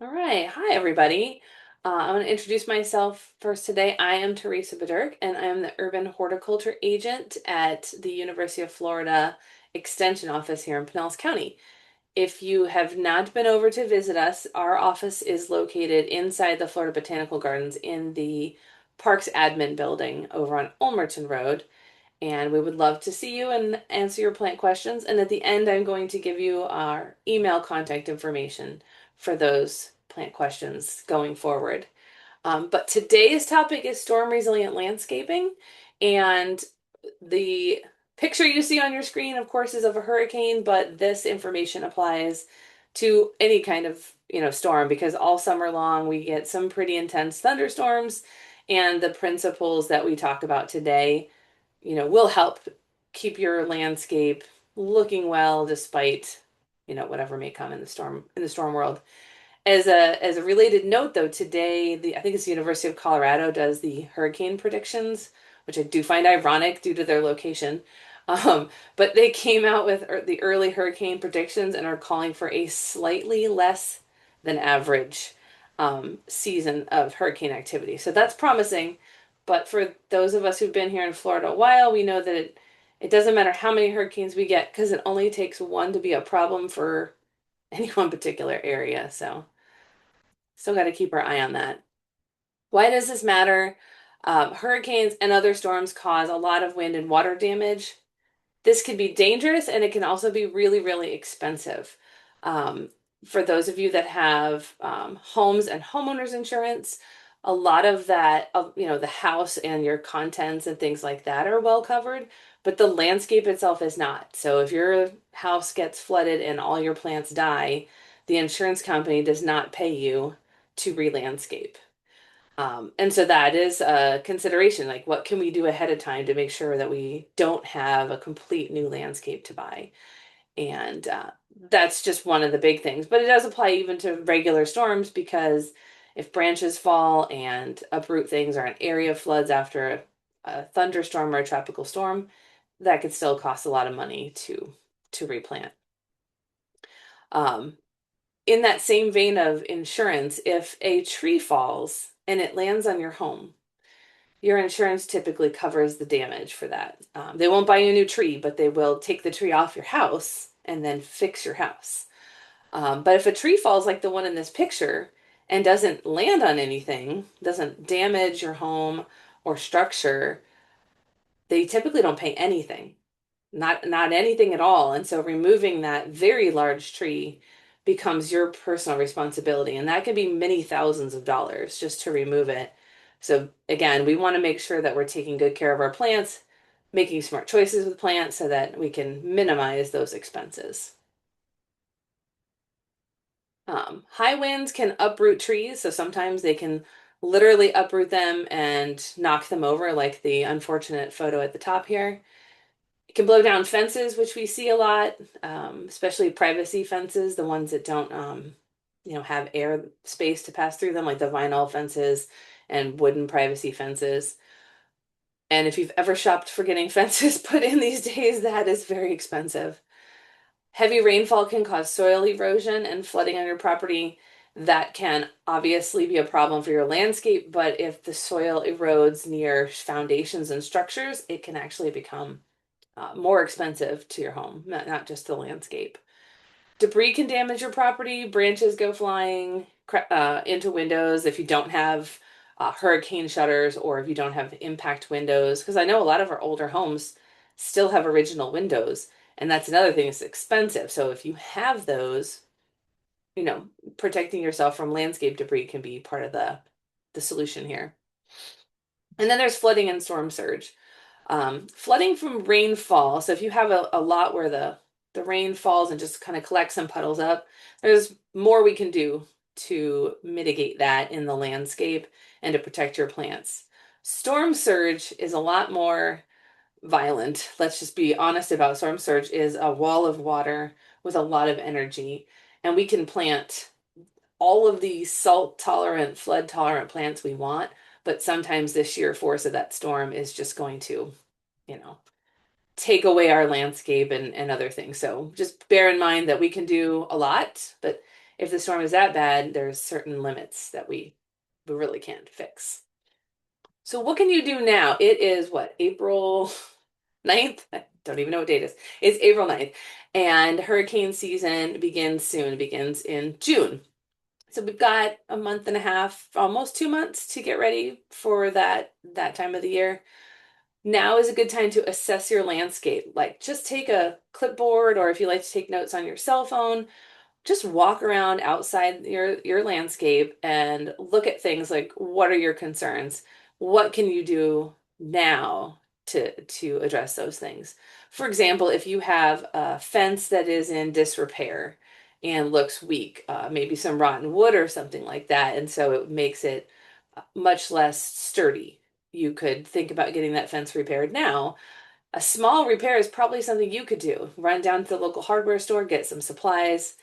All right. Hi, everybody. I want to introduce myself first today. I am Teresa Bederk, and I am the Urban Horticulture Agent at the University of Florida Extension Office here in Pinellas County. If you have not been over to visit us, our office is located inside the Florida Botanical Gardens in the Parks Admin Building over on Ulmerton Road. And we would love to see you and answer your plant questions. And at the end, I'm going to give you our email contact information for those plant questions going forward. But today's topic is storm resilient landscaping. And the picture you see on your screen, of course, is of a hurricane, but this information applies to any kind of, storm because all summer long we get some pretty intense thunderstorms, and the principles that we talk about today, will help keep your landscape looking well despite, whatever may come in the storm world. As a related note, though, today I think it's the University of Colorado does the hurricane predictions, which I do find ironic due to their location. But they came out with the early hurricane predictions and are calling for a slightly less than average season of hurricane activity. So that's promising. But for those of us who've been here in Florida a while, we know that it doesn't matter how many hurricanes we get because it only takes one to be a problem for any one particular area. So still got to keep our eye on that. Why does this matter? Hurricanes and other storms cause a lot of wind and water damage. This can be dangerous and it can also be really, really expensive. Um, for those of you that have homes and homeowners insurance, a lot of that, the house and your contents and things like that are well covered, but the landscape itself is not. So if your house gets flooded and all your plants die, the insurance company does not pay you to re-landscape. And so that is a consideration. Like, what can we do ahead of time to make sure that we don't have a complete new landscape to buy? And that's just one of the big things. But it does apply even to regular storms because if branches fall and uproot things or an area floods after a thunderstorm or a tropical storm, that could still cost a lot of money to replant. Um, in that same vein of insurance, if a tree falls and it lands on your home, your insurance typically covers the damage for that. They won't buy you a new tree, but they will take the tree off your house and then fix your house. But if a tree falls like the one in this picture and doesn't land on anything, doesn't damage your home or structure, they typically don't pay anything, not anything at all. And so removing that very large tree becomes your personal responsibility, and that can be many thousands of dollars just to remove it. So again, we want to make sure that we're taking good care of our plants, making smart choices with plants so that we can minimize those expenses. High winds can uproot trees, so sometimes they can literally uproot them and knock them over, like the unfortunate photo at the top here. It can blow down fences, which we see a lot, especially privacy fences, the ones that don't, have air space to pass through them, like the vinyl fences and wooden privacy fences. And if you've ever shopped for getting fences put in these days, that is very expensive. Heavy rainfall can cause soil erosion and flooding on your property. That can obviously be a problem for your landscape, but if the soil erodes near foundations and structures, it can actually become more expensive to your home, not just the landscape. Debris can damage your property, branches go flying into windows if you don't have hurricane shutters or if you don't have impact windows. Because I know a lot of our older homes still have original windows, and that's another thing, it's expensive. So if you have those, you know, protecting yourself from landscape debris can be part of the solution here. And then there's flooding and storm surge. Flooding from rainfall. So if you have a lot where the rain falls and just kind of collects and puddles up, there's more we can do to mitigate that in the landscape and to protect your plants. Storm surge is a lot more violent. Let's just be honest about storm surge is a wall of water with a lot of energy, and we can plant all of the salt tolerant, flood tolerant plants we want, but sometimes the sheer force of that storm is just going to, you know, take away our landscape and other things. So just bear in mind that we can do a lot, but If the storm is that bad, there's certain limits that we really can't fix. So what can you do now? It is what, April 9th? I don't even know what date it is. It's April 9th. And hurricane season begins soon. It begins in June. So we've got a month and a half, almost 2 months to get ready for that time of the year. Now is a good time to assess your landscape. Like just take a clipboard, or if you like to take notes on your cell phone, just walk around outside your landscape and look at things like, what are your concerns? What can you do now to address those things? For example, if you have a fence that is in disrepair and looks weak, maybe some rotten wood or something like that, and so it makes it much less sturdy. You could think about getting that fence repaired now. A small repair is probably something you could do. Run down to the local hardware store, get some supplies,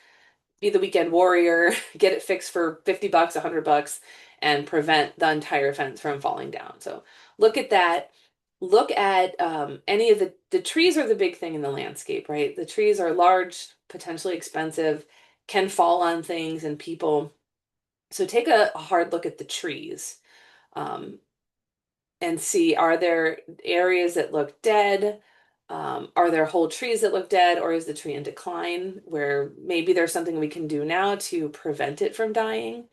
be the weekend warrior, get it fixed for 50 bucks, 100 bucks, and prevent the entire fence from falling down. So look at that. Look at any of the trees are the big thing in the landscape, right? The trees are large, potentially expensive, can fall on things and people. So take a hard look at the trees. Um, and see, are there areas that look dead? Are there whole trees that look dead, or is the tree in decline where maybe there's something we can do now to prevent it from dying?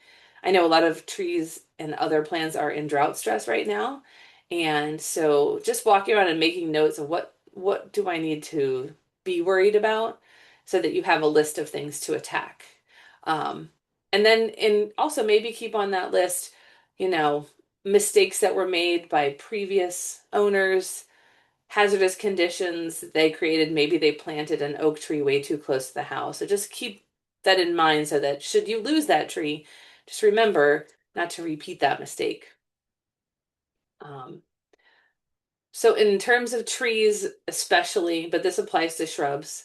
I know a lot of trees and other plants are in drought stress right now. And so just walking around and making notes of what do I need to be worried about so that you have a list of things to attack. Um, and then in also maybe keep on that list, you know, mistakes that were made by previous owners, hazardous conditions they created. Maybe they planted an oak tree way too close to the house. So just keep that in mind so that should you lose that tree, just remember not to repeat that mistake. Um, so in terms of trees, especially, but this applies to shrubs,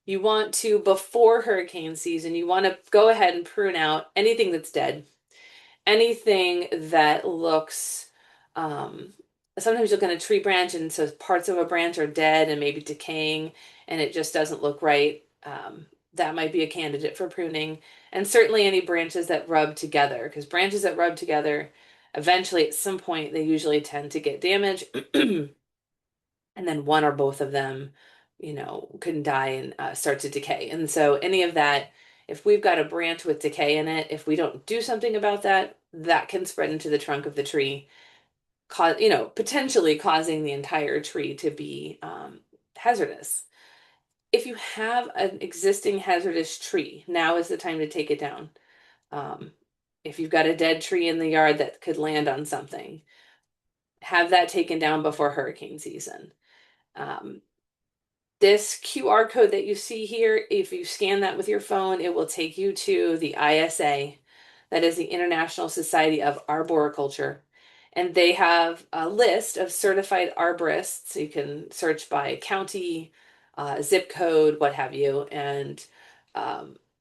you want to, before hurricane season, you want to go ahead and prune out anything that's dead, anything that looks um sometimes you look on a tree branch and so parts of a branch are dead and maybe decaying and it just doesn't look right. That might be a candidate for pruning. And certainly any branches that rub together, because branches that rub together eventually at some point they usually tend to get damaged. And then one or both of them, can die and start to decay. And so any of that, if we've got a branch with decay in it, if we don't do something about that, that can spread into the trunk of the tree, potentially causing the entire tree to be hazardous. If you have an existing hazardous tree, now is the time to take it down. Um, if you've got a dead tree in the yard that could land on something, have that taken down before hurricane season. Um, This QR code that you see here, if you scan that with your phone, it will take you to the ISA, that is the International Society of Arboriculture. And they have a list of certified arborists. You can search by county, zip code, what have you. And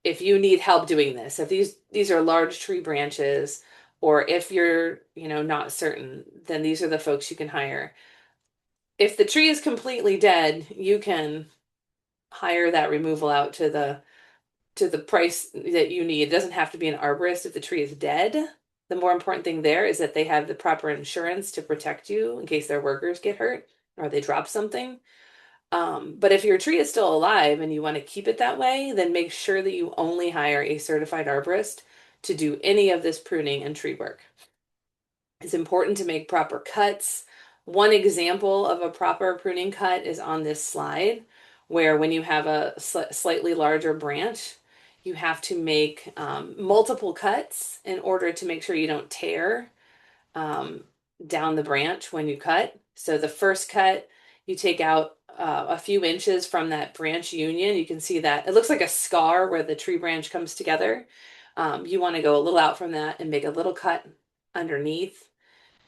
if you need help doing this, if these are large tree branches, or if you're, not certain, then these are the folks you can hire. If the tree is completely dead, you can hire that removal out to the price that you need. It doesn't have to be an arborist if the tree is dead. The more important thing there is that they have the proper insurance to protect you in case their workers get hurt or they drop something. But if your tree is still alive and you want to keep it that way, then make sure that you only hire a certified arborist to do any of this pruning and tree work. It's important to make proper cuts. One example of a proper pruning cut is on this slide, where when you have a slightly larger branch, you have to make multiple cuts in order to make sure you don't tear um, down the branch when you cut. So the first cut, you take out a few inches from that branch union. You can see that it looks like a scar where the tree branch comes together. You want to go a little out from that and make a little cut underneath.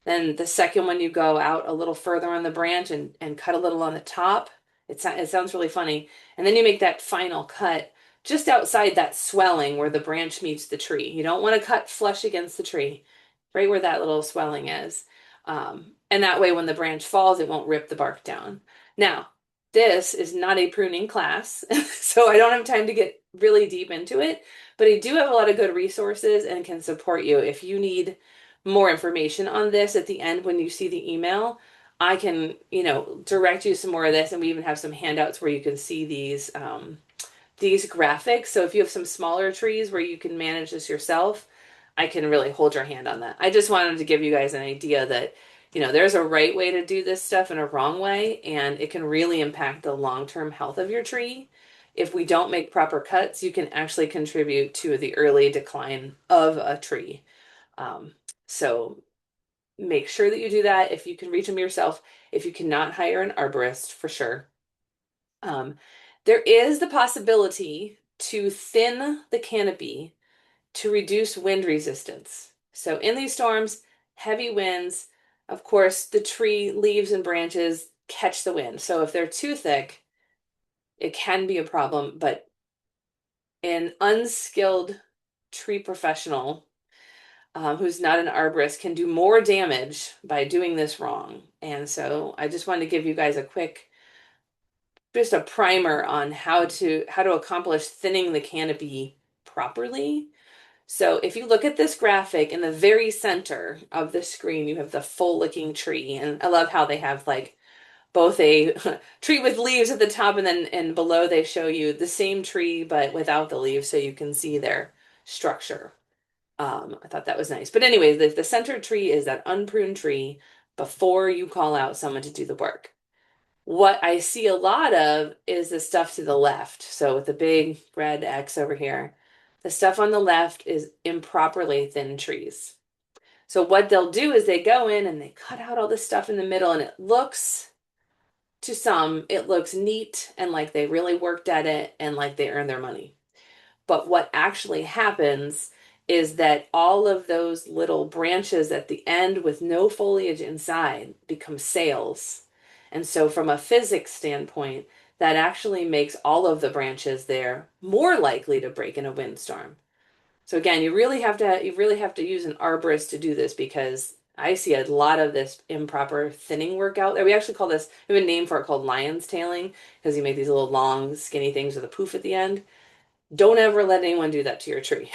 Then the second one, you go out a little further on the branch and cut a little on the top. It sounds really funny. And then you make that final cut just outside that swelling where the branch meets the tree. You don't want to cut flush against the tree, right where that little swelling is. And that way, when the branch falls, it won't rip the bark down. Now, this is not a pruning class, so I don't have time to get really deep into it, but I do have a lot of good resources and can support you. If you need more information on this at the end when you see the email, I can, direct you some more of this, and we even have some handouts where you can see these graphics. So if you have some smaller trees where you can manage this yourself, I can really hold your hand on that. I just wanted to give you guys an idea that, there's a right way to do this stuff and a wrong way, and it can really impact the long-term health of your tree. If we don't make proper cuts, you can actually contribute to the early decline of a tree. Um, so make sure that you do that if you can reach them yourself. If you cannot hire an arborist, for sure. Um, there is the possibility to thin the canopy to reduce wind resistance. So in these storms, heavy winds, of course, the tree leaves and branches catch the wind. So if they're too thick, it can be a problem, but an unskilled tree professional who's not an arborist can do more damage by doing this wrong. And so I just wanted to give you guys a quick, just a primer on how to accomplish thinning the canopy properly. So if you look at this graphic in the very center of the screen, you have the full looking tree. And I love how they have like both a tree with leaves at the top and then and below they show you the same tree but without the leaves so you can see their structure. I thought that was nice. But anyway, the center tree is that unpruned tree before you call out someone to do the work. What I see a lot of is the stuff to the left. So with the big red X over here, the stuff on the left is improperly thin trees. So what they'll do is they go in and they cut out all this stuff in the middle, and it looks, to some, it looks neat and like they really worked at it and like they earned their money. But what actually happens is that all of those little branches at the end with no foliage inside become sails. And so, from a physics standpoint, that actually makes all of the branches there more likely to break in a windstorm. So again, you really have to use an arborist to do this because I see a lot of this improper thinning work out there. We actually call this, we have a name for it called lion's tailing because you make these little long, skinny things with a poof at the end. Don't ever let anyone do that to your tree.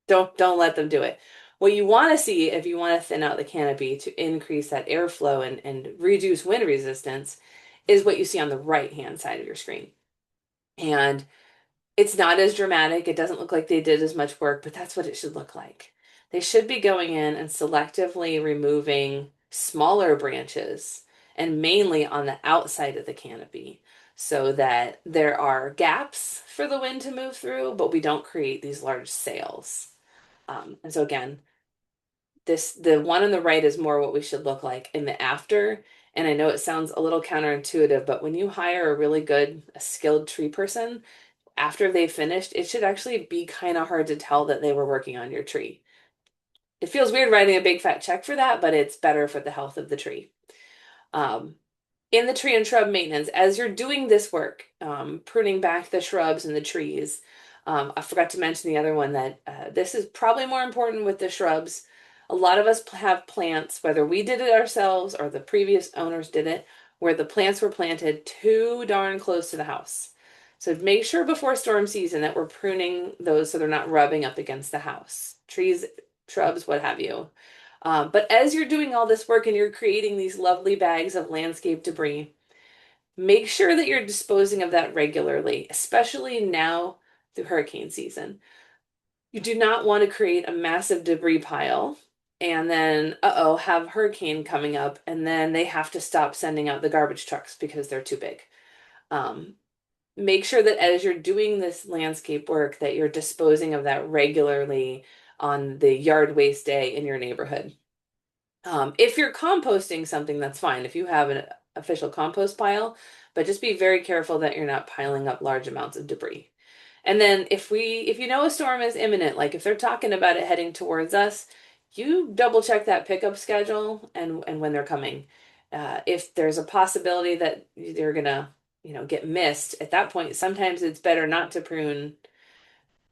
Don't let them do it. What you want to see if you want to thin out the canopy to increase that airflow and reduce wind resistance is what you see on the right hand side of your screen. And it's not as dramatic. It doesn't look like they did as much work, but that's what it should look like. They should be going in and selectively removing smaller branches and mainly on the outside of the canopy so that there are gaps for the wind to move through, but we don't create these large sails. And so again, the one on the right is more what we should look like in the after. And I know it sounds a little counterintuitive, but when you hire a really good, a skilled tree person, after they finished, it should actually be kind of hard to tell that they were working on your tree. It feels weird writing a big fat check for that, but it's better for the health of the tree. Um, in the tree and shrub maintenance, as you're doing this work, pruning back the shrubs and the trees, I forgot to mention the other one that this is probably more important with the shrubs. A lot of us have plants, whether we did it ourselves or the previous owners did it, where the plants were planted too darn close to the house. So make sure before storm season that we're pruning those so they're not rubbing up against the house. Trees, shrubs, what have you. But as you're doing all this work and you're creating these lovely bags of landscape debris, make sure that you're disposing of that regularly, especially now through hurricane season. You do not want to create a massive debris pile and then, uh-oh, have hurricane coming up and then they have to stop sending out the garbage trucks because they're too big. Um, Make sure that as you're doing this landscape work that you're disposing of that regularly on the yard waste day in your neighborhood. If you're composting something, that's fine. If you have an official compost pile, but just be very careful that you're not piling up large amounts of debris. And then if you know a storm is imminent, like if they're talking about it heading towards us, you double check that pickup schedule and when they're coming. If there's a possibility that they're gonna, get missed, at that point, sometimes it's better not to prune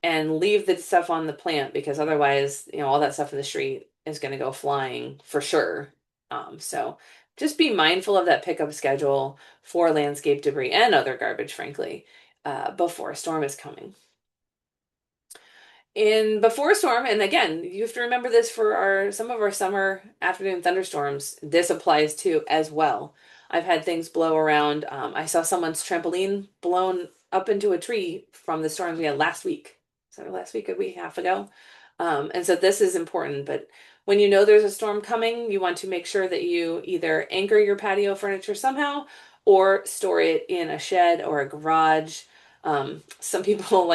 and leave the stuff on the plant because otherwise, all that stuff in the street is going to go flying for sure. So just be mindful of that pickup schedule for landscape debris and other garbage, frankly, before a storm is coming. in before a storm, and again, you have to remember this for our some of our summer afternoon thunderstorms. This applies to as well. I've had things blow around. I saw someone's trampoline blown up into a tree from the storms we had last week. So last week, a week and a half ago. And so this is important. But when you know there's a storm coming, you want to make sure that you either anchor your patio furniture somehow or store it in a shed or a garage. Some people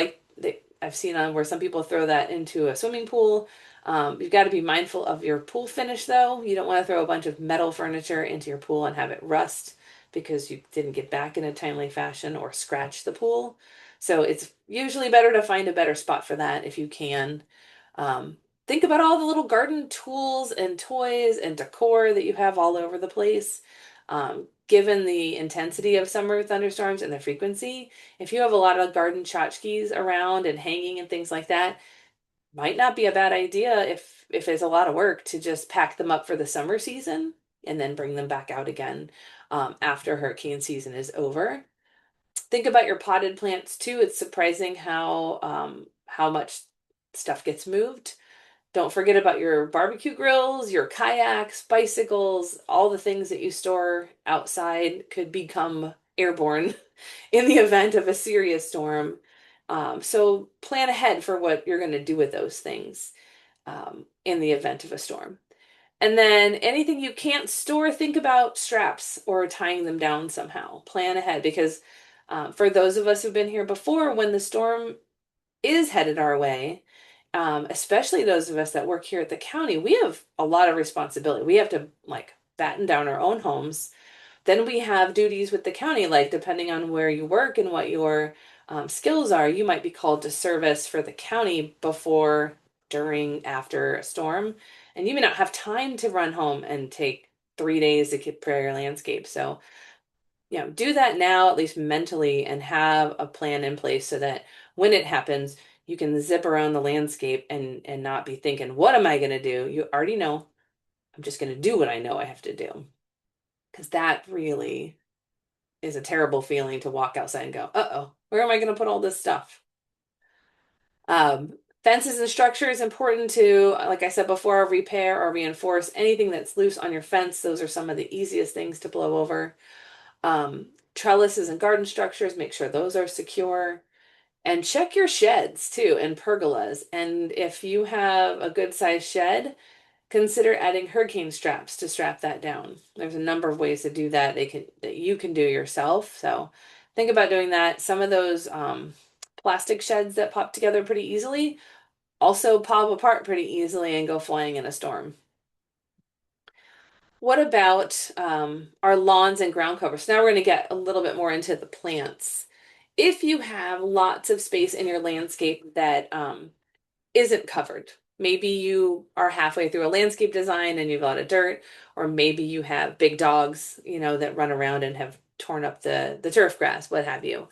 I've seen on where some people throw that into a swimming pool. You've got to be mindful of your pool finish, though. You don't want to throw a bunch of metal furniture into your pool and have it rust because you didn't get back in a timely fashion or scratch the pool. So it's usually better to find a better spot for that if you can. Um, think about all the little garden tools and toys and decor that you have all over the place. Given the intensity of summer thunderstorms and the frequency, if you have a lot of garden tchotchkes around and hanging and things like that, might not be a bad idea if it's a lot of work to just pack them up for the summer season and then bring them back out again after hurricane season is over. Think about your potted plants too. It's surprising how much stuff gets moved. Don't forget about your barbecue grills, your kayaks, bicycles, all the things that you store outside could become airborne in the event of a serious storm. So plan ahead for what you're going to do with those things in the event of a storm. And then anything you can't store, think about straps or tying them down somehow. Plan ahead because for those of us who've been here before, when the storm is headed our way, especially those of us that work here at the county, we have a lot of responsibility. We have to like batten down our own homes. Then we have duties with the county, like depending on where you work and what your skills are, you might be called to service for the county before, during, after a storm. And you may not have time to run home and take 3 days to prepare your landscape. So do that now, at least mentally, and have a plan in place so that when it happens, you can zip around the landscape and not be thinking, what am I going to do? You already know. I'm just going to do what I know I have to do. Because that really is a terrible feeling to walk outside and go, uh-oh, where am I going to put all this stuff? Fences and structures important to, like I said before, repair or reinforce anything that's loose on your fence. Those are some of the easiest things to blow over. Trellises and garden structures, make sure those are secure. And check your sheds too and pergolas. And if you have a good sized shed, consider adding hurricane straps to strap that down. There's a number of ways to do that that you can do yourself. So think about doing that. Some of those plastic sheds that pop together pretty easily also pop apart pretty easily and go flying in a storm. What about our lawns and ground covers? So now we're going to get a little bit more into the plants. If you have lots of space in your landscape that isn't covered, maybe you are halfway through a landscape design and you've got a lot of dirt, or maybe you have big dogs, that run around and have torn up the turf grass, what have you.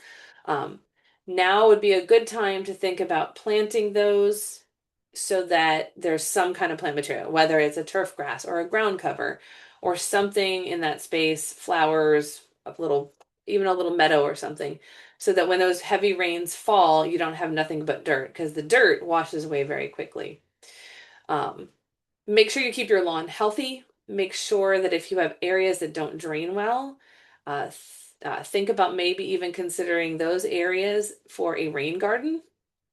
Um, Now would be a good time to think about planting those so that there's some kind of plant material, whether it's a turf grass or a ground cover or something in that space, flowers, even a little meadow or something, so that when those heavy rains fall, you don't have nothing but dirt because the dirt washes away very quickly. Um, Make sure you keep your lawn healthy. Make sure that if you have areas that don't drain well, think about maybe even considering those areas for a rain garden.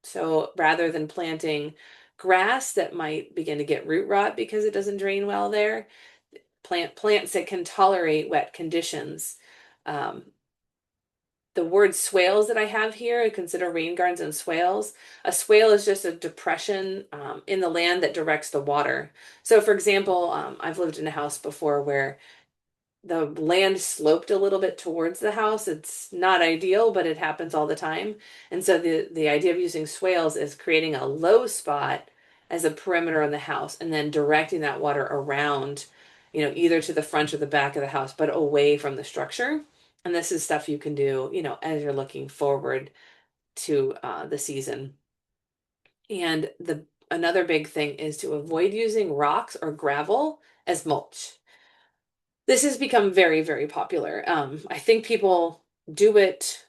So rather than planting grass that might begin to get root rot because it doesn't drain well there, plant plants that can tolerate wet conditions. Um, the word swales that I have here, I consider rain gardens and swales. A swale is just a depression in the land that directs the water. So, for example, I've lived in a house before where the land sloped a little bit towards the house. It's not ideal, but it happens all the time. And so the idea of using swales is creating a low spot as a perimeter in the house and then directing that water around, either to the front or the back of the house, but away from the structure. And this is stuff you can do, as you're looking forward to the season. And the another big thing is to avoid using rocks or gravel as mulch. This has become very, very popular. I think people do it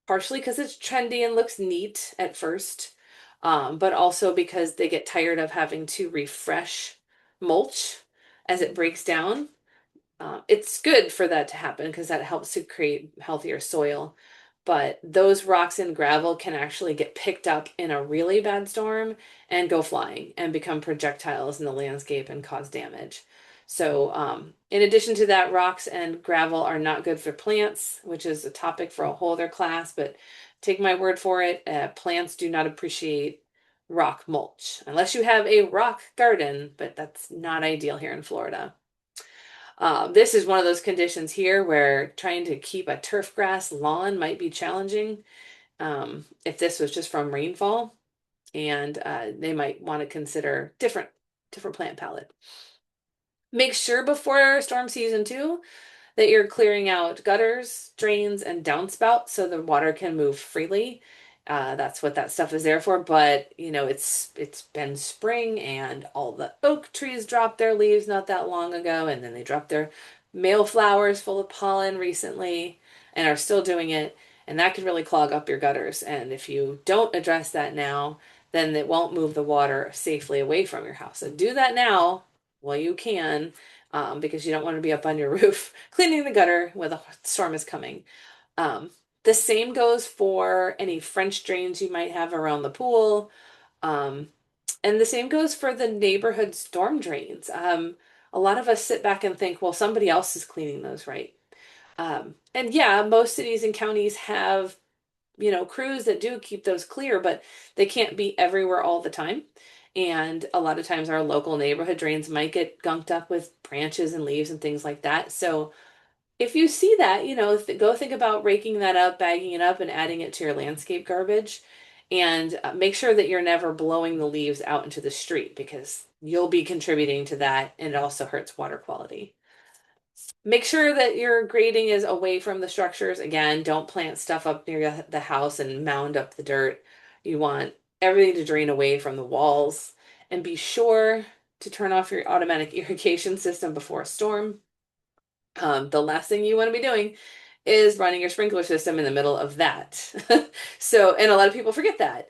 partially because it's trendy and looks neat at first. but also because they get tired of having to refresh mulch as it breaks down. It's good for that to happen because that helps to create healthier soil. But those rocks and gravel can actually get picked up in a really bad storm and go flying and become projectiles in the landscape and cause damage. So, in addition to that, rocks and gravel are not good for plants, which is a topic for a whole other class. But take my word for it, plants do not appreciate rock mulch unless you have a rock garden, but that's not ideal here in Florida. This is one of those conditions here where trying to keep a turf grass lawn might be challenging if this was just from rainfall, and they might want to consider different plant palette. Make sure before storm season too that you're clearing out gutters, drains, and downspouts so the water can move freely. That's what that stuff is there for. But it's been spring and all the oak trees dropped their leaves not that long ago, and then they dropped their male flowers full of pollen recently and are still doing it. And that could really clog up your gutters. And if you don't address that now, then it won't move the water safely away from your house. So do that now while you can, because you don't want to be up on your roof cleaning the gutter when the storm is coming. Um, the same goes for any French drains you might have around the pool. Um, and the same goes for the neighborhood storm drains. A lot of us sit back and think, well, somebody else is cleaning those, right? And yeah, most cities and counties have, crews that do keep those clear, but they can't be everywhere all the time. And a lot of times our local neighborhood drains might get gunked up with branches and leaves and things like that. So if you see that, go think about raking that up, bagging it up, and adding it to your landscape garbage. And make sure that you're never blowing the leaves out into the street because you'll be contributing to that, and it also hurts water quality. Make sure that your grading is away from the structures. Again, don't plant stuff up near the house and mound up the dirt. You want everything to drain away from the walls. And be sure to turn off your automatic irrigation system before a storm. The last thing you want to be doing is running your sprinkler system in the middle of that. So, and a lot of people forget that.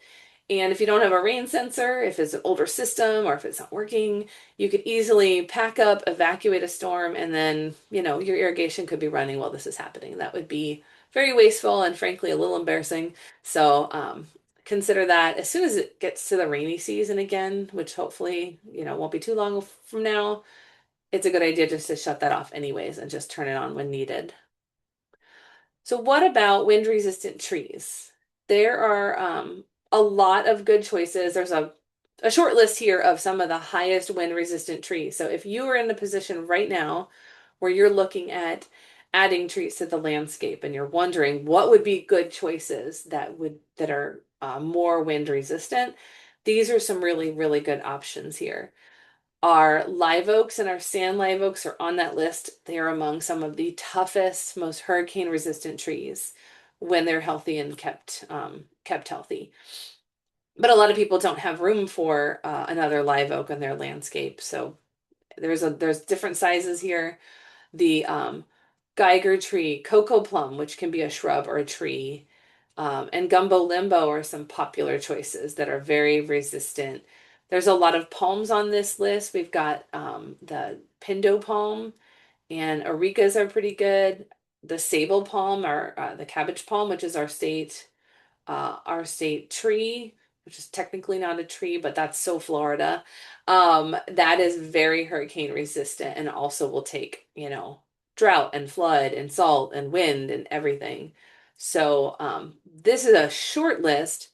And if you don't have a rain sensor, if it's an older system or if it's not working, you could easily pack up, evacuate a storm, and then, your irrigation could be running while this is happening. That would be very wasteful and frankly a little embarrassing. So, consider that as soon as it gets to the rainy season again, which hopefully, won't be too long from now, it's a good idea just to shut that off anyways and just turn it on when needed. So what about wind-resistant trees? There are a lot of good choices. There's a short list here of some of the highest wind-resistant trees. So if you are in a position right now where you're looking at adding trees to the landscape and you're wondering what would be good choices that are more wind resistant, these are some really, really good options here. Our live oaks and our sand live oaks are on that list. They are among some of the toughest, most hurricane resistant trees when they're healthy and kept healthy. But a lot of people don't have room for another live oak in their landscape. So there's different sizes here. The Geiger tree, cocoa plum, which can be a shrub or a tree, and gumbo limbo are some popular choices that are very resistant. There's a lot of palms on this list. We've got the pindo palm and arekas are pretty good. The sable palm or the cabbage palm, which is our state tree, which is technically not a tree, but that's so Florida. That is very hurricane resistant and also will take, drought and flood and salt and wind and everything. So this is a short list.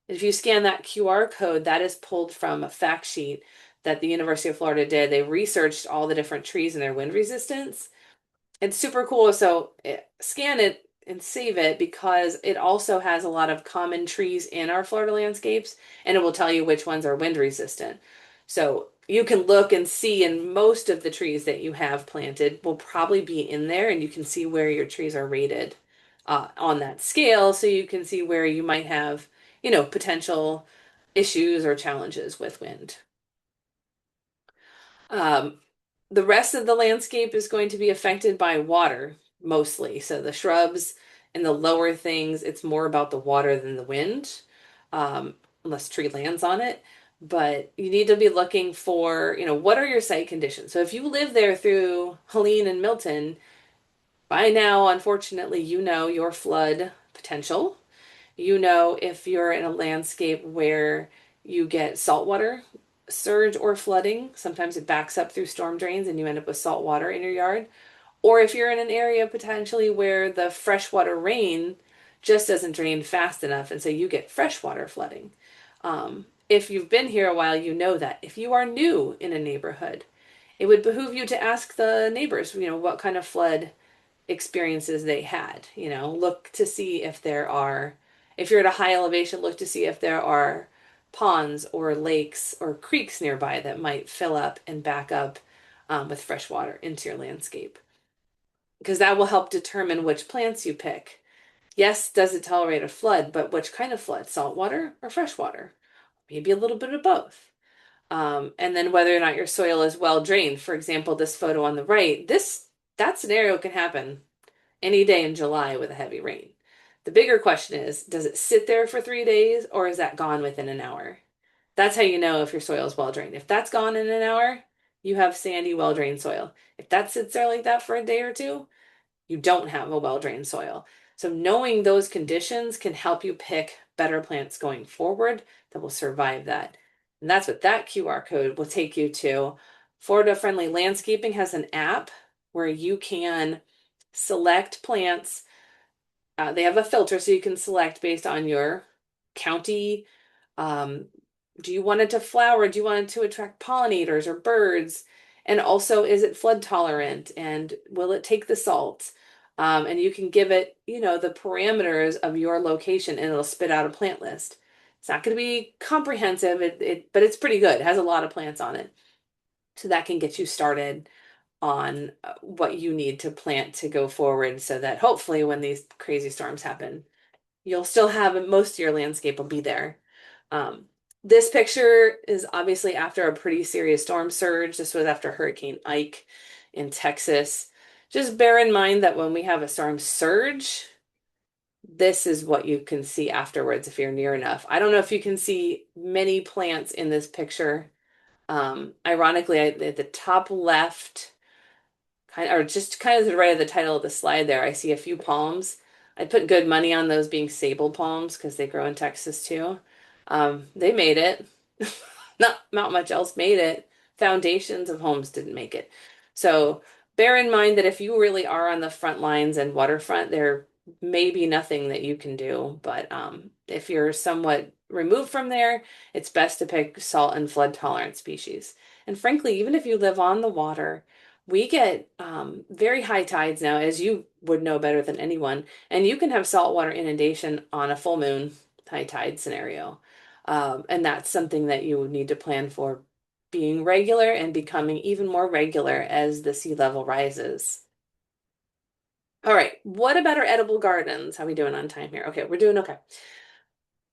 If you scan that QR code, that is pulled from a fact sheet that the University of Florida did. They researched all the different trees and their wind resistance. It's super cool. So scan it and save it because it also has a lot of common trees in our Florida landscapes, and it will tell you which ones are wind resistant. So you can look and see, and most of the trees that you have planted will probably be in there, and you can see where your trees are rated on that scale, so you can see where you might have, potential issues or challenges with wind. Um, the rest of the landscape is going to be affected by water mostly. So the shrubs and the lower things, it's more about the water than the wind. Um, unless tree lands on it. But you need to be looking for, what are your site conditions? So if you live there through Helene and Milton, by now, unfortunately, you know your flood potential. You know if you're in a landscape where you get saltwater surge or flooding. Sometimes it backs up through storm drains and you end up with salt water in your yard. Or if you're in an area potentially where the freshwater rain just doesn't drain fast enough, and so you get freshwater flooding. If you've been here a while, you know that. If you are new in a neighborhood, it would behoove you to ask the neighbors, what kind of flood experiences they had. Look to see if there are, if you're at a high elevation, look to see if there are ponds or lakes or creeks nearby that might fill up and back up with fresh water into your landscape. Because that will help determine which plants you pick. Yes, does it tolerate a flood, but which kind of flood? Saltwater or freshwater? Maybe a little bit of both. And then whether or not your soil is well drained. For example, this photo on the right, that scenario can happen any day in July with a heavy rain. The bigger question is, does it sit there for 3 days or is that gone within an hour? That's how you know if your soil is well drained. If that's gone in an hour, you have sandy, well drained soil. If that sits there like that for a day or two, you don't have a well drained soil. So, knowing those conditions can help you pick better plants going forward that will survive that. And that's what that QR code will take you to. Florida Friendly Landscaping has an app where you can select plants. They have a filter so you can select based on your county. Um, do you want it to flower? Do you want it to attract pollinators or birds? And also, is it flood tolerant? And will it take the salt? And you can give it, the parameters of your location and it'll spit out a plant list. It's not going to be comprehensive, but it's pretty good. It has a lot of plants on it. So that can get you started on what you need to plant to go forward so that hopefully when these crazy storms happen, you'll still have most of your landscape will be there. Um, this picture is obviously after a pretty serious storm surge. This was after Hurricane Ike in Texas. Just bear in mind that when we have a storm surge, this is what you can see afterwards if you're near enough. I don't know if you can see many plants in this picture. Ironically, at the top left, or just kind of to the right of the title of the slide there, I see a few palms. I'd put good money on those being sable palms because they grow in Texas too. They made it. Not much else made it. Foundations of homes didn't make it. So bear in mind that if you really are on the front lines and waterfront, there may be nothing that you can do. But if you're somewhat removed from there, it's best to pick salt and flood tolerant species. And frankly, even if you live on the water, we get very high tides now, as you would know better than anyone, and you can have saltwater inundation on a full moon high tide scenario. And that's something that you would need to plan for being regular and becoming even more regular as the sea level rises. All right, what about our edible gardens? How are we doing on time here? Okay, we're doing okay.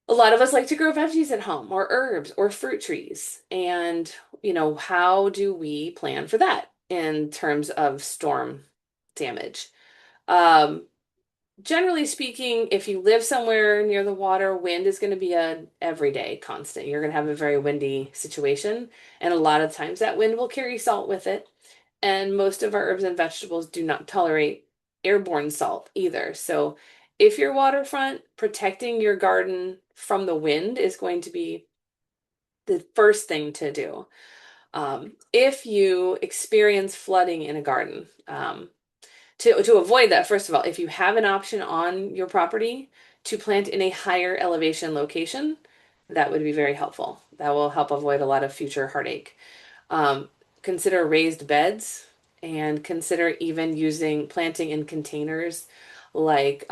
A lot of us like to grow veggies at home or herbs or fruit trees. And, how do we plan for that in terms of storm damage? Um, Generally speaking, if you live somewhere near the water, wind is going to be a everyday constant. You're going to have a very windy situation, and a lot of times that wind will carry salt with it. And most of our herbs and vegetables do not tolerate airborne salt either. So if you're waterfront, protecting your garden from the wind is going to be the first thing to do. If you experience flooding in a garden, to avoid that, first of all, if you have an option on your property to plant in a higher elevation location, that would be very helpful. That will help avoid a lot of future heartache. Um, Consider raised beds and consider even using planting in containers like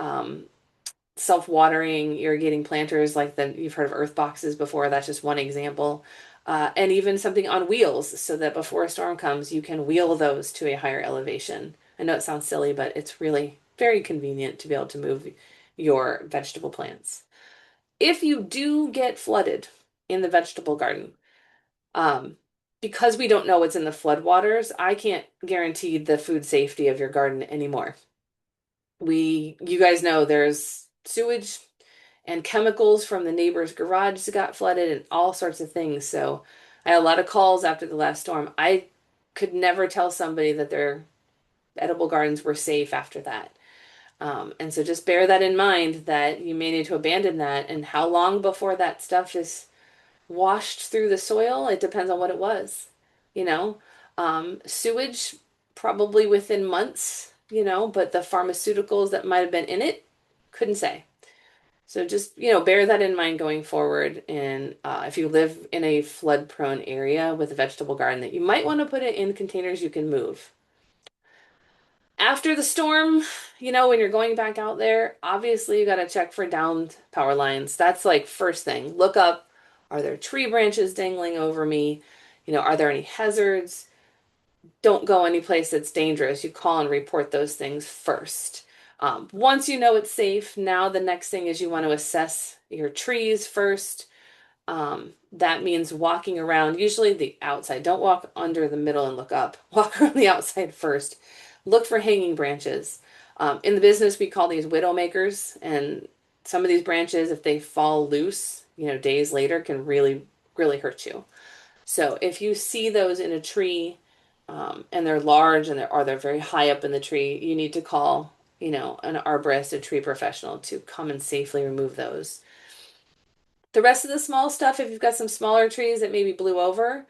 self-watering, irrigating planters like you've heard of earth boxes before. That's just one example. And even something on wheels so that before a storm comes, you can wheel those to a higher elevation. I know it sounds silly, but it's really very convenient to be able to move your vegetable plants. If you do get flooded in the vegetable garden, um, because we don't know what's in the floodwaters, I can't guarantee the food safety of your garden anymore. You guys know there's sewage and chemicals from the neighbor's garage got flooded and all sorts of things. So I had a lot of calls after the last storm. I could never tell somebody that their edible gardens were safe after that. And so just bear that in mind that you may need to abandon that. And how long before that stuff just washed through the soil? It depends on what it was, you know. Sewage, probably within months, but the pharmaceuticals that might have been in it, couldn't say. So just, bear that in mind going forward. And if you live in a flood-prone area with a vegetable garden, that you might want to put it in containers you can move. After the storm, when you're going back out there, obviously you got to check for downed power lines. That's like first thing. Look up, are there tree branches dangling over me? Are there any hazards? Don't go any place that's dangerous. You call and report those things first. Once you know it's safe, now the next thing is you want to assess your trees first. That means walking around, usually the outside. Don't walk under the middle and look up. Walk around the outside first. Look for hanging branches. In the business, we call these widow makers, and some of these branches, if they fall loose, days later, can really, really hurt you. So if you see those in a tree, and they're large and they're very high up in the tree, you need to call, an arborist, a tree professional to come and safely remove those. The rest of the small stuff, if you've got some smaller trees that maybe blew over,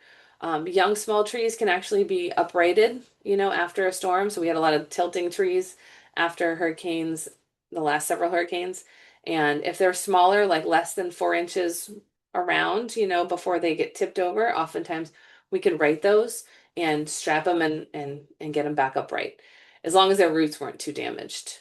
young small trees can actually be uprated, after a storm. So we had a lot of tilting trees after hurricanes, the last several hurricanes. And if they're smaller, like less than 4 inches around, before they get tipped over, oftentimes we can rate those and strap them and get them back upright, as long as their roots weren't too damaged.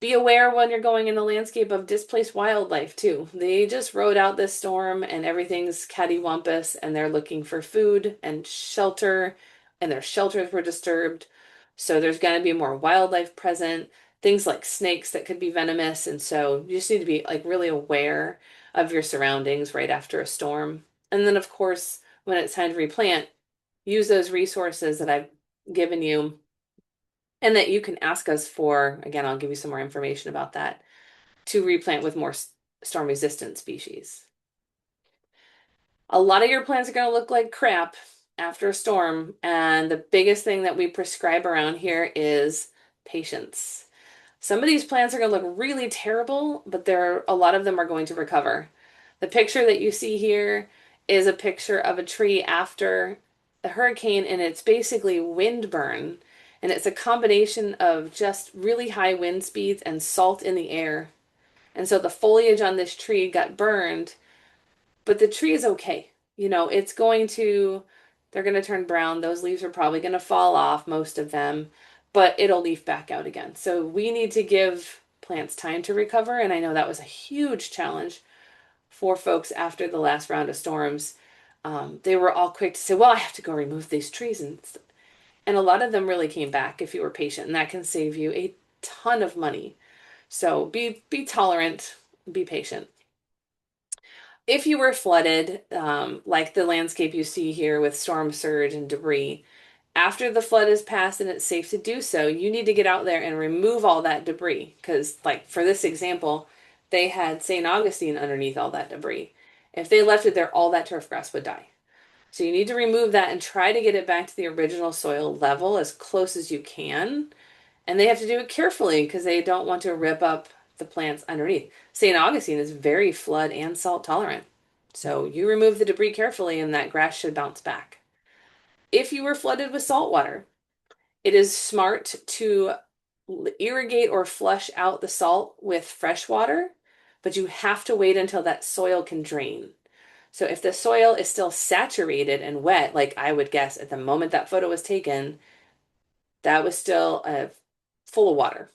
Be aware when you're going in the landscape of displaced wildlife too. They just rode out this storm and everything's cattywampus and they're looking for food and shelter and their shelters were disturbed. So there's going to be more wildlife present, things like snakes that could be venomous. And so you just need to be like really aware of your surroundings right after a storm. And then of course, when it's time to replant, use those resources that I've given you and that you can ask us for. Again, I'll give you some more information about that to replant with more storm resistant species. A lot of your plants are going to look like crap after a storm, and the biggest thing that we prescribe around here is patience. Some of these plants are going to look really terrible, but a lot of them are going to recover. The picture that you see here is a picture of a tree after a hurricane, and it's basically wind burn. And it's a combination of just really high wind speeds and salt in the air. And so the foliage on this tree got burned, but the tree is okay. They're going to turn brown. Those leaves are probably going to fall off, most of them, but it'll leaf back out again. So we need to give plants time to recover. And I know that was a huge challenge for folks after the last round of storms. They were all quick to say, well, I have to go remove these trees. And a lot of them really came back if you were patient, and that can save you a ton of money. So be tolerant, be patient. If you were flooded, like the landscape you see here with storm surge and debris, after the flood is passed and it's safe to do so, you need to get out there and remove all that debris. Because, like for this example, they had St. Augustine underneath all that debris. If they left it there, all that turf grass would die. So you need to remove that and try to get it back to the original soil level as close as you can. And they have to do it carefully because they don't want to rip up the plants underneath. St. Augustine is very flood and salt tolerant. So you remove the debris carefully and that grass should bounce back. If you were flooded with salt water, it is smart to irrigate or flush out the salt with fresh water, but you have to wait until that soil can drain. So if the soil is still saturated and wet, like I would guess at the moment that photo was taken, that was still full of water.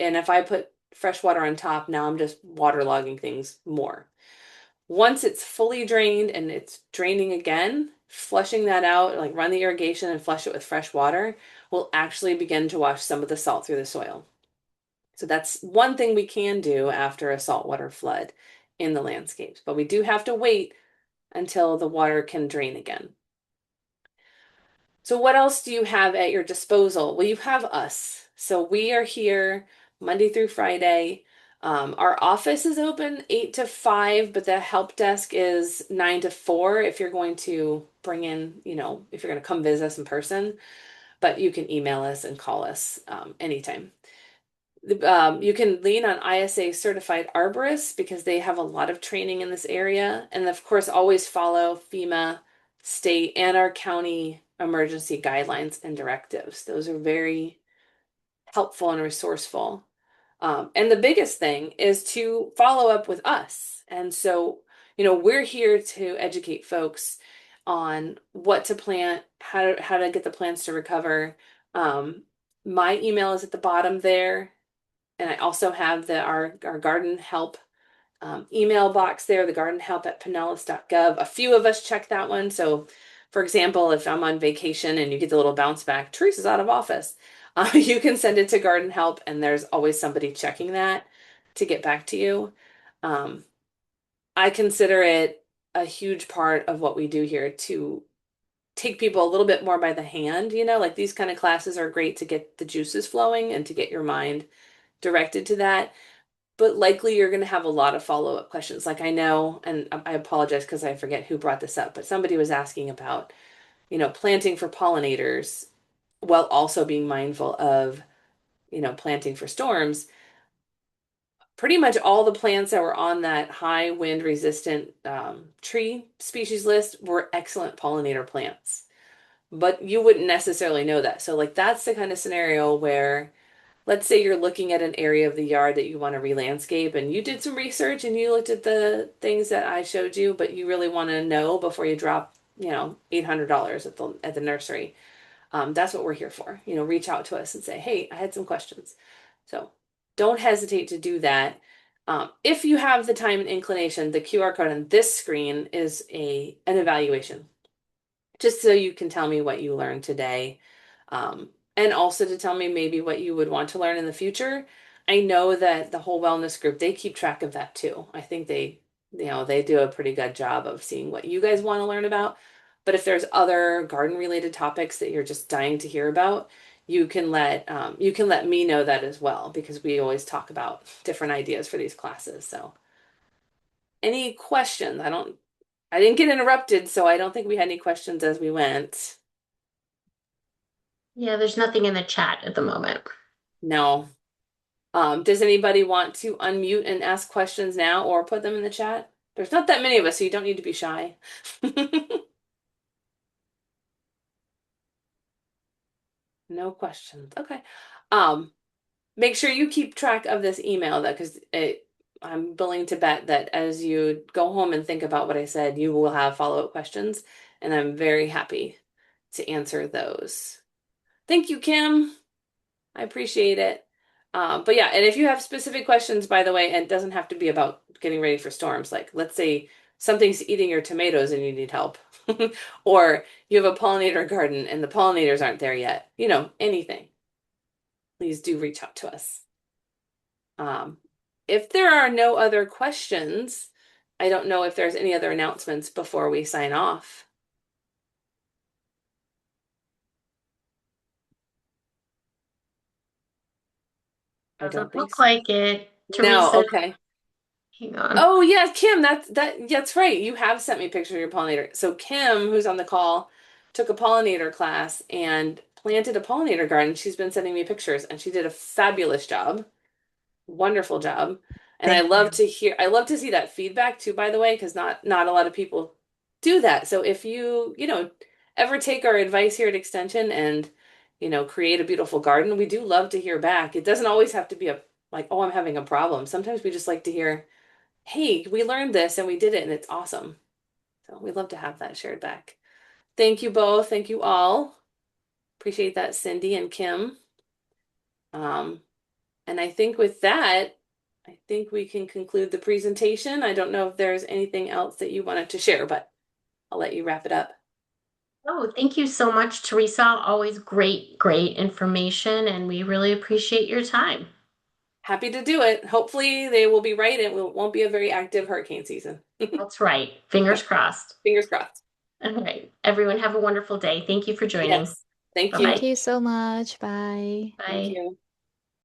And if I put fresh water on top, now I'm just waterlogging things more. Once it's fully drained and it's draining again, flushing that out, like run the irrigation and flush it with fresh water, will actually begin to wash some of the salt through the soil. So that's one thing we can do after a saltwater flood in the landscapes. But we do have to wait until the water can drain again. So what else do you have at your disposal? Well, you have us. So we are here Monday through Friday. Our office is open 8 to 5, but the help desk is 9 to 4 if you're going to bring in, if you're going to come visit us in person. But you can email us and call us anytime. You can lean on ISA certified arborists because they have a lot of training in this area. And of course, always follow FEMA, state, and our county emergency guidelines and directives. Those are very helpful and resourceful. And the biggest thing is to follow up with us. And so, we're here to educate folks on what to plant, how to get the plants to recover. My email is at the bottom there, and I also have our garden help email box there, the garden help at pinellas.gov. A few of us check that one. So, for example, if I'm on vacation and you get the little bounce back, Teresa's out of office, you can send it to garden help, and there's always somebody checking that to get back to you. Um, I consider it a huge part of what we do here to take people a little bit more by the hand, like these kind of classes are great to get the juices flowing and to get your mind directed to that. But likely you're going to have a lot of follow-up questions. Like I know, and I apologize because I forget who brought this up, but somebody was asking about, planting for pollinators while also being mindful of, planting for storms. Pretty much all the plants that were on that high wind resistant tree species list were excellent pollinator plants. But you wouldn't necessarily know that. So, like, that's the kind of scenario where let's say you're looking at an area of the yard that you want to re-landscape and you did some research and you looked at the things that I showed you, but you really want to know before you drop, $800 at the nursery. That's what we're here for. Reach out to us and say, hey, I had some questions. So don't hesitate to do that. If you have the time and inclination, the QR code on this screen is an evaluation, just so you can tell me what you learned today. And also to tell me maybe what you would want to learn in the future. I know that the whole wellness group, they keep track of that too. I think they do a pretty good job of seeing what you guys want to learn about. But if there's other garden related topics that you're just dying to hear about, you can let me know that as well because we always talk about different ideas for these classes. So any questions? I didn't get interrupted, so I don't think we had any questions as we went. Yeah, there's nothing in the chat at the moment. No. Does anybody want to unmute and ask questions now or put them in the chat? There's not that many of us, so you don't need to be shy. No questions. Okay. Um, Make sure you keep track of this email though, because I'm willing to bet that as you go home and think about what I said, you will have follow-up questions, and I'm very happy to answer those. Thank you, Kim. I appreciate it. But yeah, and if you have specific questions, by the way, and it doesn't have to be about getting ready for storms, like let's say something's eating your tomatoes and you need help, or you have a pollinator garden and the pollinators aren't there yet, anything, please do reach out to us. Um, if there are no other questions, I don't know if there's any other announcements before we sign off. I don't Doesn't think look so. like it. No, Teresa, okay. hang on. Oh yeah, Kim, that's right. You have sent me a picture of your pollinator. So Kim, who's on the call, took a pollinator class and planted a pollinator garden. She's been sending me pictures and she did a fabulous job. Wonderful job. And Thank you. I love to see that feedback too, by the way, because not a lot of people do that. So if you ever take our advice here at Extension and, create a beautiful garden, we do love to hear back. It doesn't always have to be like, oh, I'm having a problem. Sometimes we just like to hear, hey, we learned this and we did it and it's awesome. So we'd love to have that shared back. Thank you both. Thank you all. Appreciate that, Cindy and Kim. Um, and I think with that, I think we can conclude the presentation. I don't know if there's anything else that you wanted to share, but I'll let you wrap it up. Oh, thank you so much, Teresa. Always great, great information, and we really appreciate your time. Happy to do it. Hopefully they will be right and it won't be a very active hurricane season. That's right. Fingers crossed. Fingers crossed. All right. Everyone have a wonderful day. Thank you for joining. Yes. Thank Bye-bye. you. Thank you so much. Bye. Thank Bye. you.